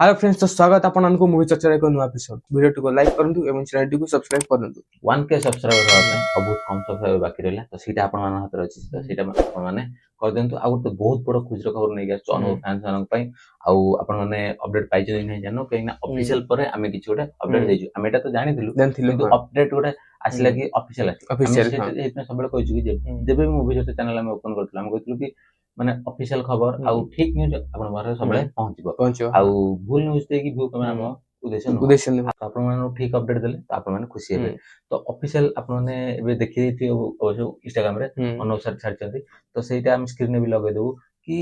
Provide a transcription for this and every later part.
Hello friends, तो स्वागत आपको मूवी चर्चा एक नुआ एपिसोड वीडियो को लाइक करंतु एवं चैनल को सब्सक्राइब करंतु 1K सब्सक्राइबर हवा ପାଇଁ ଆଉ ବହୁତ କମ ସବସ୍କ୍ରାଇबर ବାକି ରହିଲା ତ ସେଇଟା ଆପଣମାନଙ୍କ ହାତରେ ଅଛି ତ ସେଇଟା ଆପଣମାନେ କରିଦିଅନ୍ତୁ। ଆଉ ଗୋଟେ ବହୁତ ବଡ ଖୁସିର ଖବର ନେଇକି ଆସିଛୁ ଅନୁଭବ ଫ୍ୟାନ୍ସ ମାନଙ୍କ ପାଇଁ। ଆଉ ଆପଣମାନେ ଅପଡେଟ ପାଇଛନ୍ତି ନାହିଁ ଜାଣିନୁ, କାହିଁକି ନା ଅଫିସିଆଲ ପରେ ଆମେ କିଛି ଗୋଟେ ଅପଡେଟ ଦେଇଛୁ। ଆମେ ଏଟା ତ ଜାଣିଥିଲୁ କିନ୍ତୁ ଅପଡେଟ ଗୋଟେ ଆସିଲା କି ଅଫିସିଆଲ ଆସିଲା। ଆମେ ସେଇଟା ସେଇଥିପାଇଁ ସବୁବେଳେ କହିଛୁ କି ଯେବେ ବି ମୁଭି ସହିତ ଚ୍ୟାନେଲ ଆମେ ଓପନ କରିଥିଲୁ ଆମେ କହିଥିଲୁ କି ମାନେ ଅଫିସିଆଲ ଖବର ଆଉ ଠିକ ନ୍ୟୁଜ ଆପଣଙ୍କ ପାଖରେ ସବୁବେଳେ ପହଞ୍ଚିବ। ଆଉ ଭୁଲ ନ୍ୟୁଜ ଦେଇକି ଭ୍ୟୁ କମେଇବା ଆମ ଉଦ୍ଦେଶ୍ୟ ନୁହଁ। ଆପଣମାନଙ୍କୁ ଠିକ ଅପଡେଟ ଦେଲେ ତ ଆପଣମାନେ ଖୁସି ହେବେ। ତ ଅଫିସିଆଲ ଆପଣମାନେ ଏବେ ଦେଖିଦେଇଥିବେ ଅବଶ୍ୟ ଇନଷ୍ଟାଗ୍ରାମ ରେ ଅନୁଭବ ସାର୍ ଛାଡିଛନ୍ତି, ତ ସେଇଟା ଆମେ ସ୍କ୍ରିନରେ ବି ଲଗେଇଦବୁ କି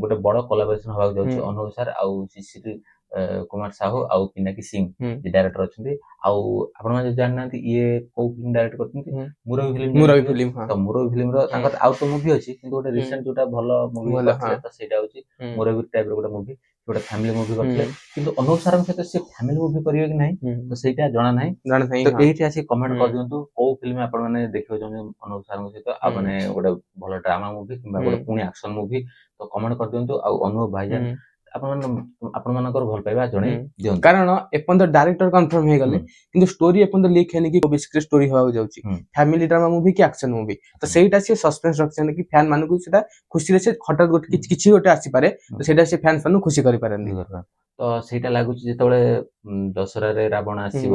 ଗୋଟେ ବଡ କୋଲାବୋରେସନ ହବାକୁ ଯାଉଛି ଅନୁଭବ ସାର୍ ଆଉ ଶିଶିର କୁମାର ସାହୁ ଆଉ ପିନାକି ସିଂ ଯେ ଡାଇରେକ୍ଟର ଅଛନ୍ତି। ଆଉ ଆପଣମାନେ ଯଦି ଜାଣିନାହାନ୍ତି ଇଏ କୋଉ ଫିଲ୍ମ ଡାଇରେକ୍ଟ କରିଛନ୍ତି, ମୁରବି ଫିଲ୍ମ। ତ ମୁରବି ଫିଲ୍ମ ର ତାଙ୍କର ଆଉ ତ ମୁଭି ଅଛି କିନ୍ତୁ ଗୋଟେ ରିସେଣ୍ଟ ଯୋଉଟା ଭଲ ମୁଭି କରିଥିଲେ ତ ସେଇଟା ହଉଛି ମୁରବି ଟାଇପ ର ଗୋଟେ ମୁଭି, ଗୋଟେ ଫ୍ୟାମିଲି ମୁଭି କରିଥିଲେ। କିନ୍ତୁ ଅନୁଭବ ସାରଙ୍କ ସହିତ ସେ ଫ୍ୟାମିଲି ମୁଭି କରିବେ କି ନାହିଁ ତ ସେଇଟା ଜଣା ନାହିଁ। ତ ଏଇଠି ଆସି କମେଣ୍ଟ କରିଦିଅନ୍ତୁ କୋଉ ଫିଲ୍ମ ଆପଣମାନେ ଦେଖିବାକୁ ଚାହୁଁଛନ୍ତି ଅନୁଭବ ସାରଙ୍କ ସହିତ, ଆଉ ମାନେ ଗୋଟେ ଭଲ ଡ୍ରାମା ମୁଭି କିମ୍ବା ଗୋଟେ ପୁଣି ଆକ୍ସନ ମୁଭି, ତ କମେଣ୍ଟ କରିଦିଅନ୍ତୁ। ଆଉ ଅନୁଭବ ଭାଇଜାନ ଆପଣମାନଙ୍କର ଭଲ ପାଇବା ଜଣେଇ ଦିଅନ୍ତୁ। କାରଣ ଏପର୍ଯ୍ୟନ୍ତ ଡାଇରେକ୍ଟର କନଫର୍ମ ହେଇଗଲେ କିନ୍ତୁ ଷ୍ଟୋରି ଏପର୍ଯ୍ୟନ୍ତ ଲିକ୍ ହେଇନି କି ବେସିକଲି ଷ୍ଟୋରି ହବାକୁ ଯାଉଛି ଫ୍ୟାମିଲି ଡ୍ରାମା ମୁଭି କି ଆକ୍ସନ ମୁଭି। ତ ସେଇଟା ସେ ସସ୍ପେନ୍ସ ରଖିଛନ୍ତି କି ଫ୍ୟାନ ମାନଙ୍କୁ ସେଟା ଖୁସିରେ ସେ ହଠାତ୍ ଗୋଟେ କିଛି ଗୋଟେ ଆସିପାରେ, ତ ସେଇଟା ସେ ଫ୍ୟାନ୍ସ ମାନଙ୍କୁ ଖୁସି କରିପାରନ୍ତି। ତ ସେଇଟା ଲାଗୁଛି ଯେତେବେଳେ ଦଶହରାରେ ରାବଣ ଆସିବ,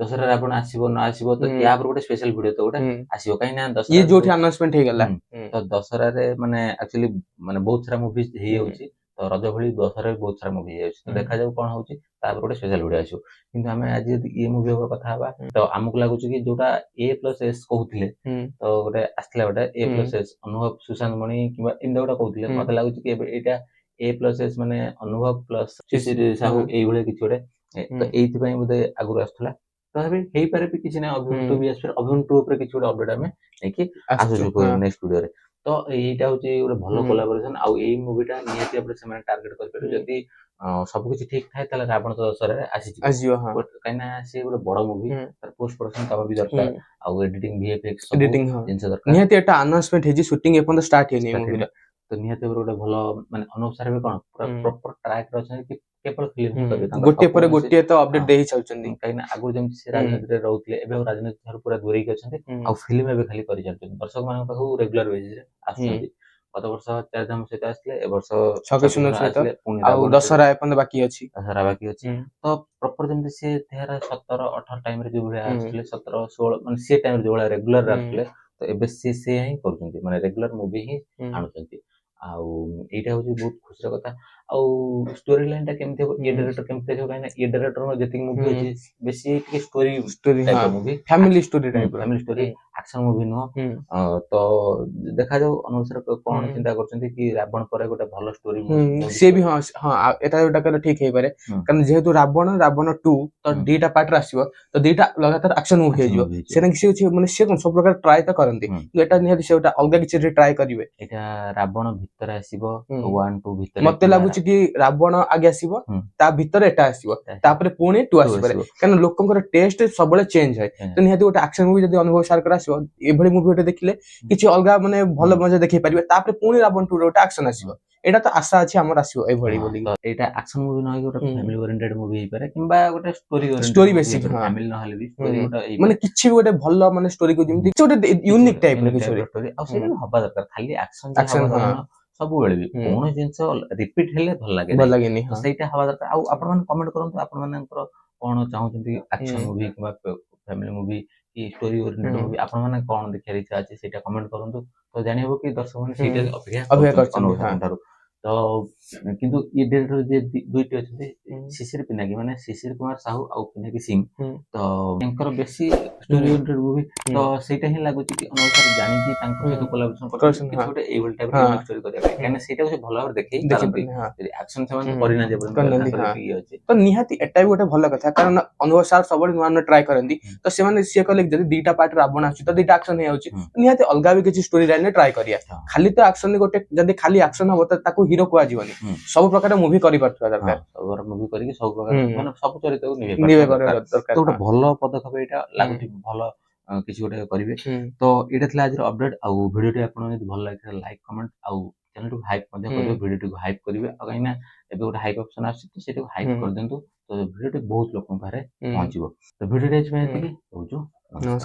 ଦଶହରା ରାବଣ ଆସିବ ନ ଆସିବ ତ ୟା ଉପରେ ଗୋଟେ ସ୍ପେଶାଲ ଭିଡିଓ ତ ଗୋଟେ ଆସିବ, କାହିଁକି ନା ଇଏ ଯୋଉଠି ଆନାଉନ୍ସମେଣ୍ଟ ହେଇଗଲା ତ ଦଶହରାରେ ମାନେ ଆକ୍ଚୁଆଲି ମାନେ ବହୁତ ସାରା ମୁଭି ହେଇଯାଉଛି। ତ ରଜ ଭଳି ଦଶହରାରେ ବହୁତ ସାରା ମୁଭି ହେଇଯାଉଛି, ତ ଦେଖାଯାଉ କଣ ହଉଛି, ତାପରେ ଗୋଟେ ସ୍ପେଶାଲ ଭିଡିଓ ଆସିବ। କିନ୍ତୁ ଆମେ ଆଜି ଯଦି ଇଏ ମୁଭି ଉପରେ କଥା ହବା ତ ଆମକୁ ଲାଗୁଛି କି ଯୋଉଟା A+S କହୁଥିଲେ, ତ ଗୋଟେ ଆସିଥିଲା ଗୋଟେ A+S ଅନୁଭବ ସୁଶାନ୍ତ ମଣି କିମ୍ବା ଏମିତି ଗୋଟେ କହୁଥିଲେ, ମତେ ଲାଗୁଛି କି ଏବେ ଏଇଟା A+S ମାନେ ଅନୁଭବ ପ୍ଲସ ଶିଶିର ସାହୁ ଏଇଭଳିଆ କିଛି ଗୋଟେ, ତ ଏଇଥିପାଇଁ ବୋଧେ ଆଗରୁ ଆସୁଥିଲା। ତଥାପି ହେଇପାରେ ବି କିଛି ନାହିଁ, ଅଭିମନ୍ୟୁ 2 ବି ଆସିପାରେ। ଅଭିମନ୍ୟୁ 2 ଉପରେ କିଛି ଗୋଟେ ଅପଡେଟ ଆମେ ନେଇକି ଆସୁଛୁ ନେକ୍ସଟ ଭିଡିଓରେ। ତ ଏଇଟା ହଉଛି ଗୋଟେ ଭଲ କୋଲାବୋରେସନ। ଆଉ ଏଇ ମୁଭିଟା ନିହାତି ଭାବରେ ସେମାନେ ଟାର୍ଗେଟ କରିପାରିବେ ଯଦି ସବୁ କିଛି ଠିକ ଥାଏ ତାହେଲେ ରାବଣ ତ ଦଶହରାରେ ଆସିଯିବ। କାହିଁକିନା ସେ ଗୋଟେ ବଡ ମୁଭି, ତାର ପୋଷ୍ଟ ପ୍ରଡକ୍ସନ କାମ ବି ଦରକାର, ଆଉ ଏଡିଟିଂ VFX ସବୁ ଜିନିଷ ଦରକାର। ନିହାତି ଏଟା ଆନାଉନ୍ସମେଣ୍ଟ ହେଇଛି, ସୁଟିଂ ଏପର୍ଯ୍ୟନ୍ତ ଷ୍ଟାର୍ଟ ହେଇନି ମୁଭିର। ତ ନିହାତି ଭାବରେ ଗୋଟେ ଭଲ ମାନେ ଅନୁଭବ ସାର୍ ଏବେ କଣ ପୁରା ପ୍ରପର ଟ୍ରାକ୍ ରେ ଅଛନ୍ତି କି କେବଳ ଫିଲ୍ମ କରିବେ, ଗୋଟିଏ ପରେ ଗୋଟିଏ ତ ଅପଡେଟ ଦେଇ ଚାଲୁଛନ୍ତି। କାହିଁକି ନା ଆଗରୁ ଯେମିତି ସେ ରାଜନୀତିରେ ରହୁଥିଲେ ଏବେ ଆଉ ରାଜନୀତି ଠାରୁ ପୁରା ଦୂରେଇକି ଅଛନ୍ତି, ଆଉ ଫିଲ୍ମ ଏବେ ଖାଲି କରିଚାଲିଛନ୍ତି। ଦର୍ଶକ ମାନଙ୍କ ପାଖକୁ ରେଗୁଲାର ବେସିସରେ ଆସୁଛନ୍ତି। ଗତ ବର୍ଷ ଚାରିଧାମ ସହିତ ଆସିଥିଲେ, ଏ ବର୍ଷ ଛକି ଶୂନ ସହିତ, ଆଉ ଦଶହରା ଏପର୍ଯ୍ୟନ୍ତ ବାକି ଅଛି। ଦଶହରା ବାକି ଅଛି। ତ ପ୍ରପର ଯେମିତି ସେ 2017-18 ଟାଇମ ରେ ଯୋଉ ଭଳିଆ ଆସୁଥିଲେ, 17-16 ମାନେ ସେ ଟାଇମ ରେ ଯୋଉ ଭଳିଆ ରେଗୁଲାର ଆସୁଥିଲେ, ତ ଏବେ ସେ ହିଁ କରୁଛନ୍ତି, ମାନେ ରେଗୁଲାର ମୁଭି ହିଁ ଆଣୁଛନ୍ତି। ଆଉ ଏଇଟା ହଉଛି ବହୁତ ଖୁସିର କଥା। ଆଉ ଷ୍ଟୋରି ଲାଇନ ଟା କେମିତି ହବ, ଏ ଡାଇରେକ୍ଟର କେମିତି ଦେଖିବ, କାହିଁକି ନା ଏ ଡାଇରେକ୍ଟର ଯେତିକି ମୁଭି ଅଛି ବେଶୀ ଟିକେ ଷ୍ଟୋରି ଟାଇପ ର ମୁଭି, ଫ୍ୟାମିଲି ଷ୍ଟୋରି ଟାଇପ ର, ଫ୍ୟାମିଲି ଷ୍ଟୋରି, ଆକ୍ସନ ମୁଭି ନୁହଁ। ତ ଦେଖାଯାଉ ଅନୁଭବ ସାର୍ କଣ ଚିନ୍ତା କରୁଛନ୍ତି କି ରାବଣ ପରେ ଗୋଟେ ଭଲ ଷ୍ଟୋରି ସିଏ ବି ଏଟା ଯୋଉଟା କହିଲେ ଠିକ ହେଇପାରେ। କାରଣ ଯେହେତୁ ରାବଣ 2 ତ ଦିଟା ପାର୍ଟ ରେ ଆସିବ, ତ ଦିଟା ଲଗାତାର ଆକ୍ସନ ମୁଭି ହେଇଯିବ। ସେଟା କିଛି ମାନେ ସେ ସବୁ ପ୍ରକାର ଟ୍ରାଏ ତ କରନ୍ତି, କିନ୍ତୁ ଏଟା ନିହାତି ସେ ଗୋଟେ ଅଲଗା କିଛି ଟ୍ରାଏ କରିବେ। ଏଇଟା ରାବଣ ଭିତରେ ଆସିବ, 1-2 ଭିତରେ ମତେ ଲାଗୁଛି କି ରାବଣ ଆগে ଆସିବ, ତା ଭିତରେ ଏଟା ଆସିବ, ତାପରେ ପୁଣି 2 ଆସିପାରେ। କାରଣ ଲୋକଙ୍କର ଟେଷ୍ଟ ସବୁବେଳେ ଚେଞ୍ଜ হয়। ତ ନିହାତି ଗୋଟେ ଆକ୍ସନ ମୁଭି ଯଦି ଅନୁଭବ ସାରଙ୍କର ଆସିବ, ଏଭଳି ମୁଭି ଗୋଟେ ଦେଖିଲେ କିଛି ଅଲଗା ମାନେ ଭଲ ମଜା ଦେଖେଇ ପାରିବେ। ତାପରେ ପୁଣି ରାବଣ 2 ର ଗୋଟେ ଆକ୍ସନ ଆସିବ, ଏଇଟା ତ ଆଶା ଅଛି ଆମର ଆସିବ ଏଭଳି ବୋଲି। ଏଇଟା ଆକ୍ସନ ମୁଭି ନହେଇ ଗୋଟେ ଫ୍ୟାମିଲି ଓରିଏଣ୍ଟେଡ ମୁଭି ହେଇପାରେ କିମ୍ବା ଗୋଟେ ଷ୍ଟୋରି ବେସିକ, ଫ୍ୟାମିଲି ନହେଲେ ବି ଷ୍ଟୋରି ଗୋଟେ ମାନେ କିଛି ବି ଗୋଟେ ଭଲ ମାନେ ଷ୍ଟୋରିକୁ ଯେମିତି କିଛି ଗୋଟେ ୟୁନିକ୍ ଟାଇପ ର କିଛି ଷ୍ଟୋରି, ଆଉ ସେଇଟା ବି ହବା ଦରକାର। ଖାଲି ଆକ୍ସନ ଯେ ହବା ଦରକାର ସବୁବେଳେ ବି କୌଣସି ଜିନିଷ ରିପିଟ ହେଲେ ଭଲ ଲାଗେନି, ତ ସେଇଟା ହବା ଦରକାର। ଆଉ ଆପଣ ମାନେ କମେଣ୍ଟ କରନ୍ତୁ ଆପଣ ମାନଙ୍କର କଣ ଚାହୁଁଛନ୍ତି, ଆକ୍ସନ ମୁଭି କିମ୍ବା ଫ୍ୟାମିଲି ମୁଭି କି ଷ୍ଟୋରି ଓରିଏଣ୍ଟେଡ ମୁଭି, ଆପଣ ମାନେ କଣ ଦେଖିବାର ଇଚ୍ଛା ଅଛି ସେଇଟା କମେଣ୍ଟ କରନ୍ତୁ। ତ ଜାଣିହବ କି ଦର୍ଶକ ମାନେ ସେଇଟା ଅପେକ୍ଷା କରୁଛନ୍ତି ଠାରୁ। ତ କିନ୍ତୁ ଏ ଡାଇରେକ୍ଟର ଯେ ଦୁଇଟି ଅଛନ୍ତି, ଶିଶିର ପିନାକି ମାନେ ଶିଶିର କୁମାର ସାହୁ ଆଉ ପିନାକି ସିଂ, ତ ତାଙ୍କର ବେଶୀ ଷ୍ଟୋରି ଓରିଏଣ୍ଟେଡ ମୁଭି। ତ ସେଇଟା ହିଁ ଲାଗୁଛି କି ଅନୁଭବ ସାର୍ ଜାଣିକି ତାଙ୍କ ସହିତ କୋଲାବୋରେସନ କରୁଛନ୍ତି କିଛି ଗୋଟେ ଏଇଭଳି ଟାଇପ ର ଷ୍ଟୋରି କରିବା ପାଇଁ, କାହିଁକିନା ସେଇଟାକୁ ସେ ଭଲ ଭାବରେ ଦେଖେଇ ପାରନ୍ତି। ଯଦି ଆକ୍ସନ ସେମାନେ କରିନାହାନ୍ତି ଇଏ ଅଛି, ତ ନିହାତି ଏଟା ବି ଗୋଟେ ଭଲ କଥା। କାରଣ ଅନୁଭବ ସାର୍ ସବୁବେଳେ ନୂଆ ନୂଆ ଟ୍ରାଏ କରନ୍ତି, ତ ସେମାନେ ସିଏ କହିଲେ ଯଦି ଦିଟା ପାର୍ଟ ରାବଣ ଆସୁଛି ତ ଦିଟା ଆକ୍ସନ ହେଇଯାଉଛି, ନିହାତି ଅଲଗା ବି କିଛି ଷ୍ଟୋରି ଲାଇନରେ ଟ୍ରାଏ କରିବା। ଖାଲି ତ ଆକ୍ସନ ଗୋଟେ ଯଦି ଖାଲି ଆକ୍ସନ ହବ ତ ତାକୁ ହିରୋ କୁହାଯିବନି, ସବୁ ପ୍ରକାର ମୁଭି କରିପାରୁଥିବା ଦରକାର। ସବୁ ମୁଭି କରିକି ସବୁ ପ୍ରକାର ମାନେ ସବୁ ଚରିତ୍ରକୁ ନିଭେଇ ଦରକାର। ତ ଗୋଟେ ଭଲ ପଦକ୍ଷେପ ଏଇଟା ଲାଗୁଛି, ଭଲ କିଛି ଗୋଟେ କରିବେ। ତ ଏଇଟା ଥିଲା ଆଜିର ଅପଡେଟ। ଆଉ ଭିଡିଓଟି ଆପଣଙ୍କୁ ଯଦି ଭଲ ଲାଗିଥିଲା ଲାଇକ୍ କମେଣ୍ଟ ଆଉ ଚ୍ୟାନେଲକୁ ହାଇପ୍ ମଧ୍ୟ କରିବେ, ଭିଡିଓଟିକୁ ହାଇପ୍ କରିବେ। ଆଉ କାହିଁକି ନା ଏବେ ଗୋଟେ ହାଇପ୍ ଅପସନ୍ ଆସୁଛି ତ ସେଇଟାକୁ ହାଇପ୍ ହୁଁ। କରିଦିଅନ୍ତୁ, ତ ଭିଡ଼ିଓଟି ବହୁତ ଲୋକଙ୍କ ପାଖରେ ହୁଁ। ପହଞ୍ଚିବ। ତ ଭିଡ଼ିଓଟି ଆଜି ପାଇଁ ଏତିକି, ରହୁଛୁ, ନମସ୍କାର।